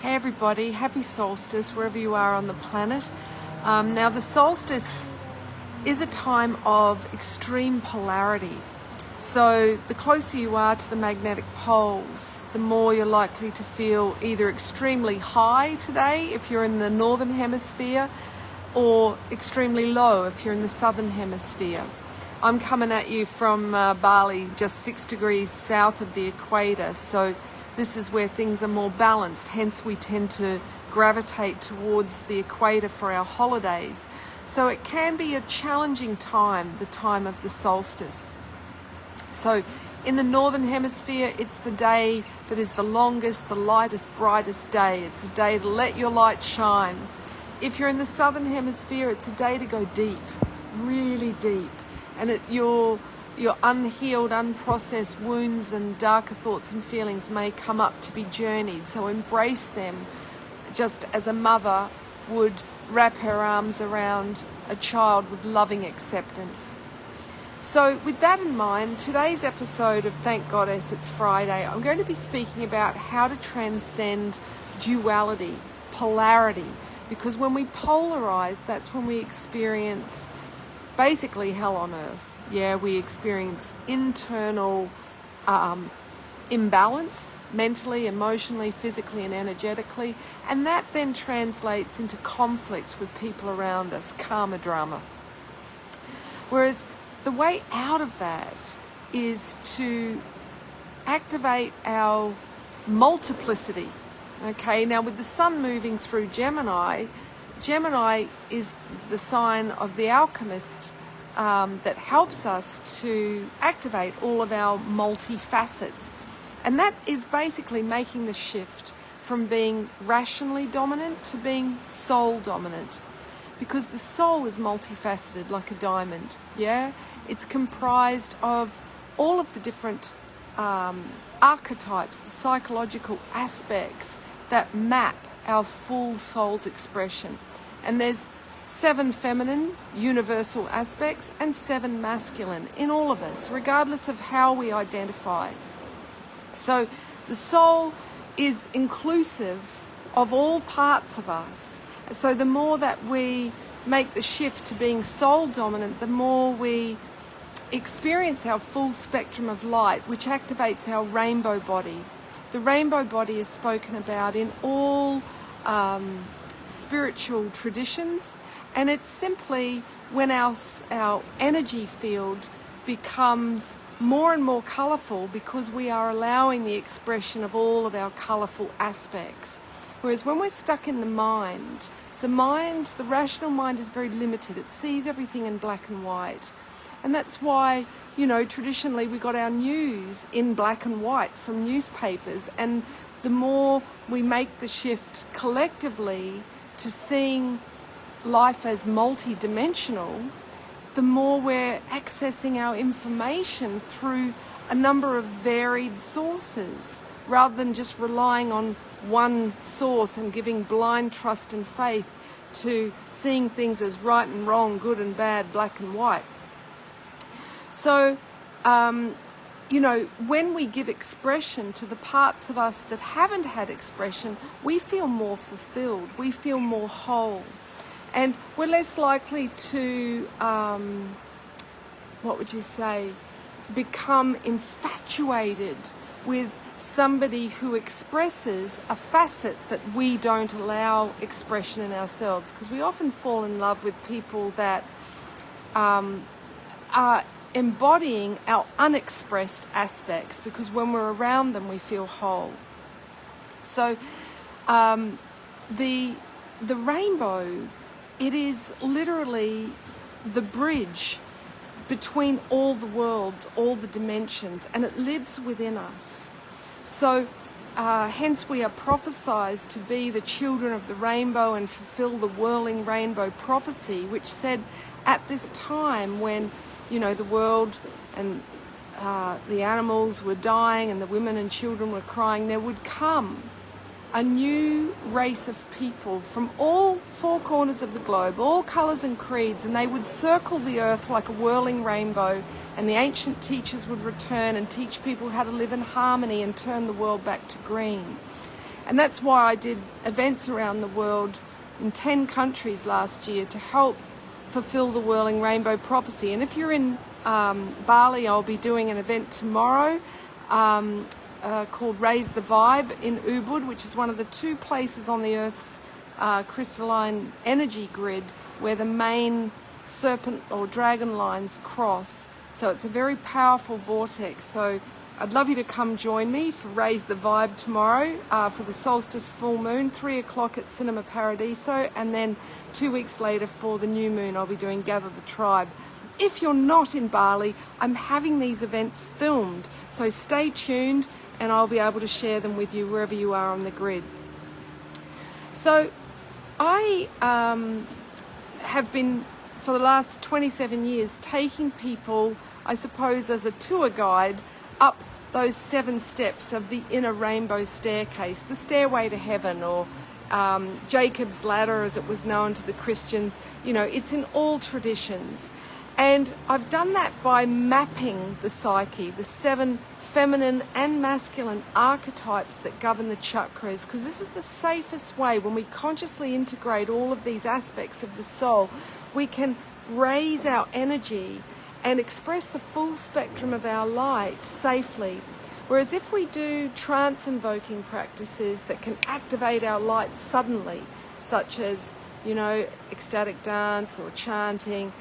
Hey everybody, happy solstice wherever you are on the planet. Now the solstice is a time of extreme polarity. So the closer you are to the magnetic poles, the more you're likely to feel either extremely high today if you're in the northern hemisphere, or extremely low if you're in the southern hemisphere. I'm coming at you from Bali, just 6 degrees south of the equator, so this is where things are more balanced, hence we tend to gravitate towards the equator for our holidays. So it can be a challenging time, the time of the solstice. So in the northern hemisphere, it's the day that is the longest, the lightest, brightest day. It's a day to let your light shine. If you're in the southern hemisphere, it's a day to go deep, really deep. And your unhealed, unprocessed wounds and darker thoughts and feelings may come up to be journeyed. So embrace them just as a mother would wrap her arms around a child with loving acceptance. So with that in mind, today's episode of Thank Goddess It's Friday, I'm going to be speaking about how to transcend duality, polarity, because when we polarize, that's when we experience basically hell on earth. Yeah, we experience internal imbalance, mentally, emotionally, physically, and energetically, and that then translates into conflict with people around us, karma drama. Whereas the way out of that is to activate our multiplicity. Okay, now with the sun moving through Gemini, Gemini is the sign of the alchemist, that helps us to activate all of our multi-facets. And that is basically making the shift from being rationally dominant to being soul dominant. Because the soul is multifaceted like a diamond, yeah? It's comprised of all of the different archetypes, the psychological aspects that map our full soul's expression. And there's 7 feminine, universal aspects and 7 masculine in all of us, regardless of how we identify. So the soul is inclusive of all parts of us. So the more that we make the shift to being soul dominant, the more we experience our full spectrum of light, which activates our rainbow body. The rainbow body is spoken about in all spiritual traditions. And it's simply when our energy field becomes more and more colourful because we are allowing the expression of all of our colourful aspects. Whereas when we're stuck in the rational mind is very limited. It sees everything in black and white. And that's why, traditionally we got our news in black and white from newspapers. And the more we make the shift collectively to seeing life as multi-dimensional, the more we're accessing our information through a number of varied sources, rather than just relying on one source and giving blind trust and faith to seeing things as right and wrong, good and bad, black and white. So, when we give expression to the parts of us that haven't had expression, we feel more fulfilled, we feel more whole. And we're less likely to, become infatuated with somebody who expresses a facet that we don't allow expression in ourselves. Because we often fall in love with people that are embodying our unexpressed aspects, because when we're around them, we feel whole. So the rainbow, it is literally the bridge between all the worlds, all the dimensions, and it lives within us. So hence we are prophesied to be the children of the rainbow and fulfill the whirling rainbow prophecy, which said at this time when, the world and the animals were dying and the women and children were crying, there would come a new race of people from all 4 corners of the globe, all colours and creeds, and they would circle the earth like a whirling rainbow, and the ancient teachers would return and teach people how to live in harmony and turn the world back to green. And that's why I did events around the world in 10 countries last year to help fulfill the whirling rainbow prophecy. And if you're in Bali, I'll be doing an event tomorrow called Raise the Vibe in Ubud, which is one of the 2 places on the Earth's crystalline energy grid where the main serpent or dragon lines cross. So it's a very powerful vortex. So I'd love you to come join me for Raise the Vibe tomorrow for the Solstice full moon, 3 o'clock at Cinema Paradiso, and then 2 weeks later for the new moon I'll be doing Gather the Tribe. If you're not in Bali, I'm having these events filmed, so stay tuned and I'll be able to share them with you wherever you are on the grid. So I have been, for the last 27 years, taking people, I suppose, as a tour guide up those 7 steps of the inner rainbow staircase, the stairway to heaven, or Jacob's ladder as it was known to the Christians. You know, it's in all traditions. And I've done that by mapping the psyche, the 7 feminine and masculine archetypes that govern the chakras, because this is the safest way. When we consciously integrate all of these aspects of the soul, we can raise our energy and express the full spectrum of our light safely. Whereas if we do trance invoking practices that can activate our light suddenly, such as, you know, ecstatic dance or chanting,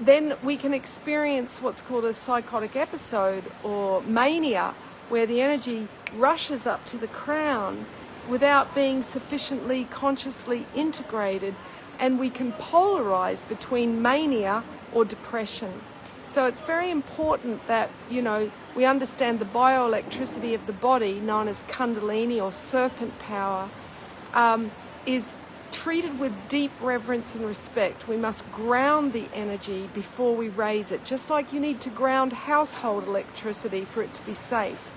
then we can experience what's called a psychotic episode or mania, where the energy rushes up to the crown without being sufficiently consciously integrated, and we can polarize between mania or depression. So it's very important that, you know, we understand the bioelectricity of the body, known as kundalini or serpent power, is treated with deep reverence and respect. We must ground the energy before we raise it, just like you need to ground household electricity for it to be safe.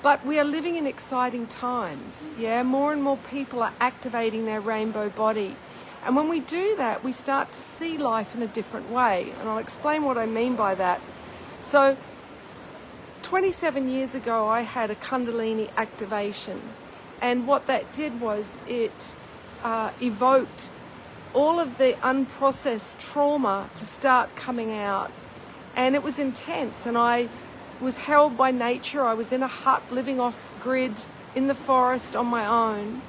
But we are living in exciting times. Yeah, more and more people are activating their rainbow body. And when we do that, we start to see life in a different way. And I'll explain what I mean by that. So 27 years ago, I had a Kundalini activation. And what that did was it evoked all of the unprocessed trauma to start coming out. And it was intense. And I was held by nature. I was in a hut living off grid in the forest on my own.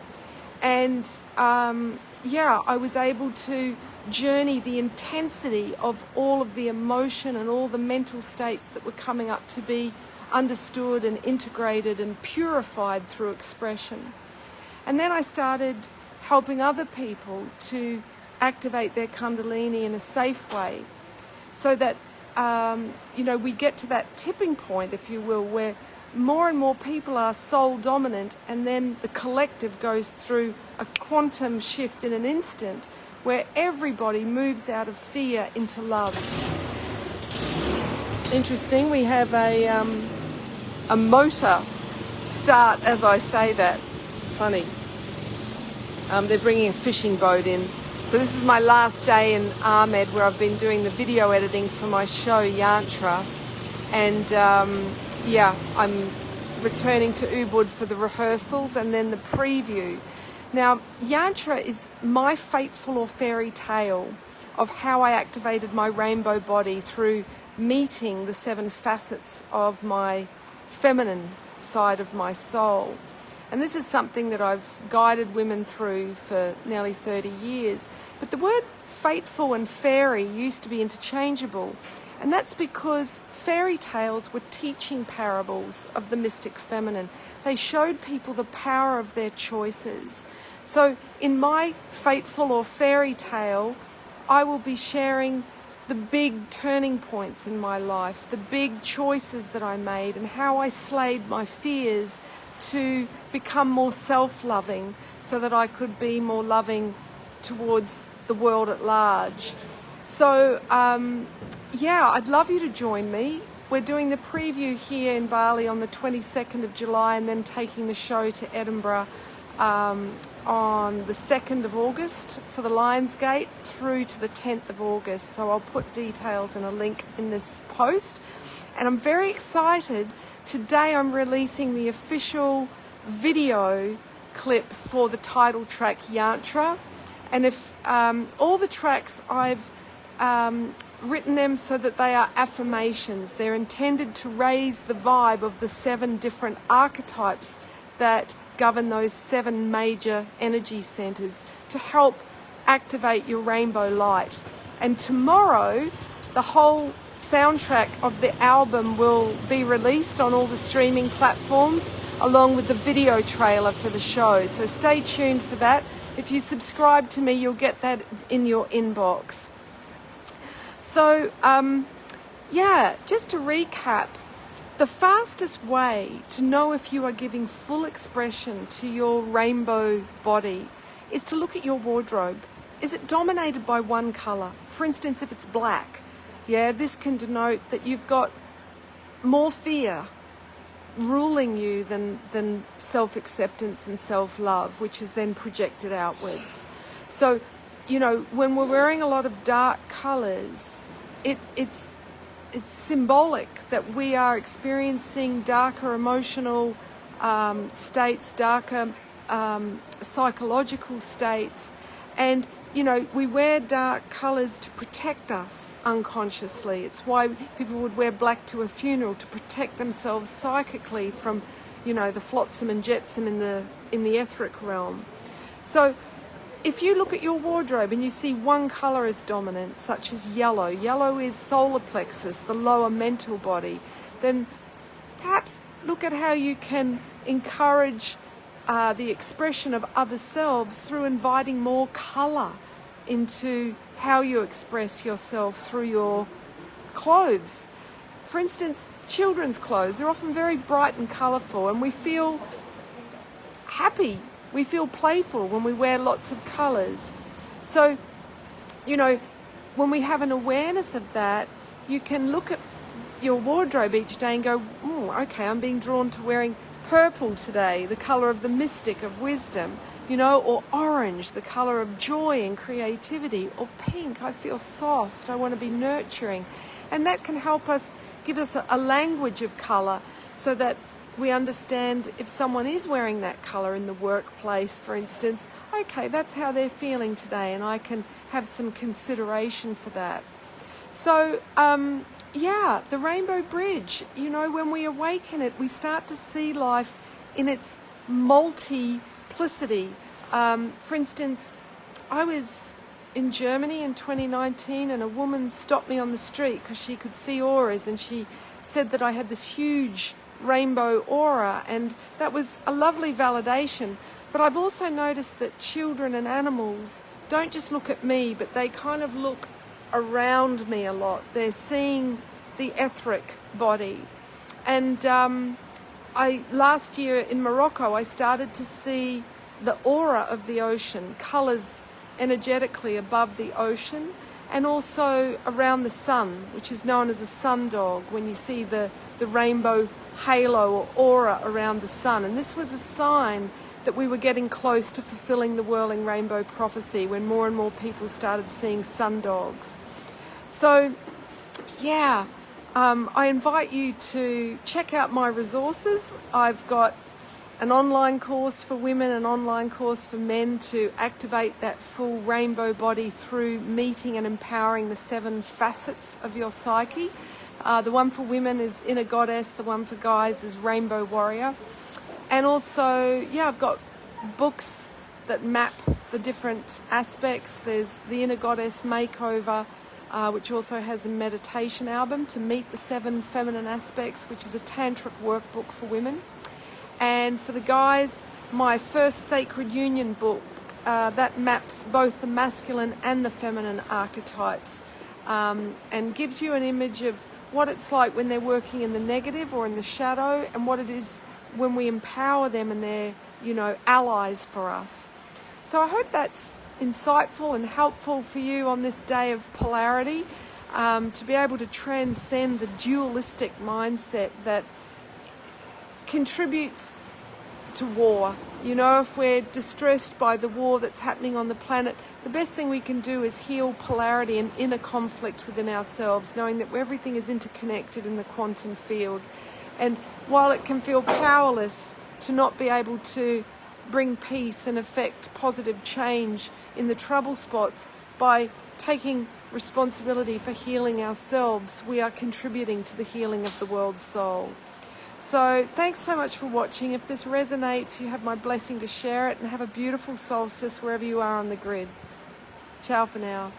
And I was able to journey the intensity of all of the emotion and all the mental states that were coming up to be understood and integrated and purified through expression. And then I started helping other people to activate their Kundalini in a safe way, so that we get to that tipping point, if you will, where more and more people are soul dominant, and then the collective goes through a quantum shift in an instant where everybody moves out of fear into love. Interesting, we have a motor start as I say that. Funny. They're bringing a fishing boat in. So this is my last day in Ahmed, where I've been doing the video editing for my show Yantra. And I'm returning to Ubud for the rehearsals and then the preview. Now, Yantra is my fateful or fairy tale of how I activated my rainbow body through meeting the 7 facets of my feminine side of my soul. And this is something that I've guided women through for nearly 30 years. But the word fateful and fairy used to be interchangeable. And that's because fairy tales were teaching parables of the mystic feminine. They showed people the power of their choices. So in my fateful or fairy tale, I will be sharing the big turning points in my life, the big choices that I made, and how I slayed my fears to become more self-loving so that I could be more loving towards the world at large. So, I'd love you to join me. We're doing the preview here in Bali on the 22nd of July and then taking the show to Edinburgh on the 2nd of August for the Lionsgate through to the 10th of August. So I'll put details and a link in this post. And I'm very excited today I'm releasing the official video clip for the title track Yantra. And if all the tracks I've written them so that they are affirmations. They're intended to raise the vibe of the 7 different archetypes that govern those 7 major energy centers to help activate your rainbow light. And tomorrow, the whole soundtrack of the album will be released on all the streaming platforms, along with the video trailer for the show. So stay tuned for that. If you subscribe to me, you'll get that in your inbox. So, just to recap, the fastest way to know if you are giving full expression to your rainbow body is to look at your wardrobe. Is it dominated by one color? For instance, if it's black, this can denote that you've got more fear ruling you than self-acceptance and self-love, which is then projected outwards. So, when we're wearing a lot of dark colors, it's symbolic that we are experiencing darker emotional states, darker psychological states. And, we wear dark colors to protect us unconsciously. It's why people would wear black to a funeral, to protect themselves psychically from, the flotsam and jetsam in the etheric realm. So if you look at your wardrobe and you see one color as dominant, such as yellow, yellow is solar plexus, the lower mental body, then perhaps look at how you can encourage the expression of other selves through inviting more color into how you express yourself through your clothes. For instance, children's clothes are often very bright and colorful, and we feel happy, we feel playful when we wear lots of colors. So, when we have an awareness of that, you can look at your wardrobe each day and go, okay, I'm being drawn to wearing purple today, the color of the mystic, of wisdom, or orange, the color of joy and creativity, or pink, I feel soft, I want to be nurturing. And that can help us, give us a language of color, so that we understand if someone is wearing that color in the workplace, for instance, okay, that's how they're feeling today, and I can have some consideration for that. So, the rainbow bridge, when we awaken it, we start to see life in its multiplicity. For instance, I was in Germany in 2019, and a woman stopped me on the street because she could see auras, and she said that I had this huge rainbow aura, and that was a lovely validation. But I've also noticed that children and animals don't just look at me, but they kind of look around me a lot. They're seeing the etheric body. And last year in Morocco, I started to see the aura of the ocean, colors energetically above the ocean, and also around the sun, which is known as a sun dog, when you see the rainbow halo or aura around the sun. And this was a sign that we were getting close to fulfilling the whirling rainbow prophecy, when more and more people started seeing sun dogs. So, I invite you to check out my resources. I've got an online course for women, an online course for men to activate that full rainbow body through meeting and empowering the 7 facets of your psyche. The one for women is Inner Goddess, the one for guys is Rainbow Warrior. And also, I've got books that map the different aspects. There's the Inner Goddess Makeover, which also has a meditation album to meet the 7 feminine aspects, which is a tantric workbook for women. And for the guys, my first Sacred Union book, that maps both the masculine and the feminine archetypes, and gives you an image of what it's like when they're working in the negative or in the shadow, and what it is when we empower them and they're, allies for us. So I hope that's insightful and helpful for you on this day of polarity, to be able to transcend the dualistic mindset that contributes to war. If we're distressed by the war that's happening on the planet, the best thing we can do is heal polarity and inner conflict within ourselves, knowing that everything is interconnected in the quantum field. And while it can feel powerless to not be able to bring peace and affect positive change in the trouble spots, by taking responsibility for healing ourselves, we are contributing to the healing of the world's soul. So thanks so much for watching. If this resonates, you have my blessing to share it, and have a beautiful solstice wherever you are on the grid. Ciao for now.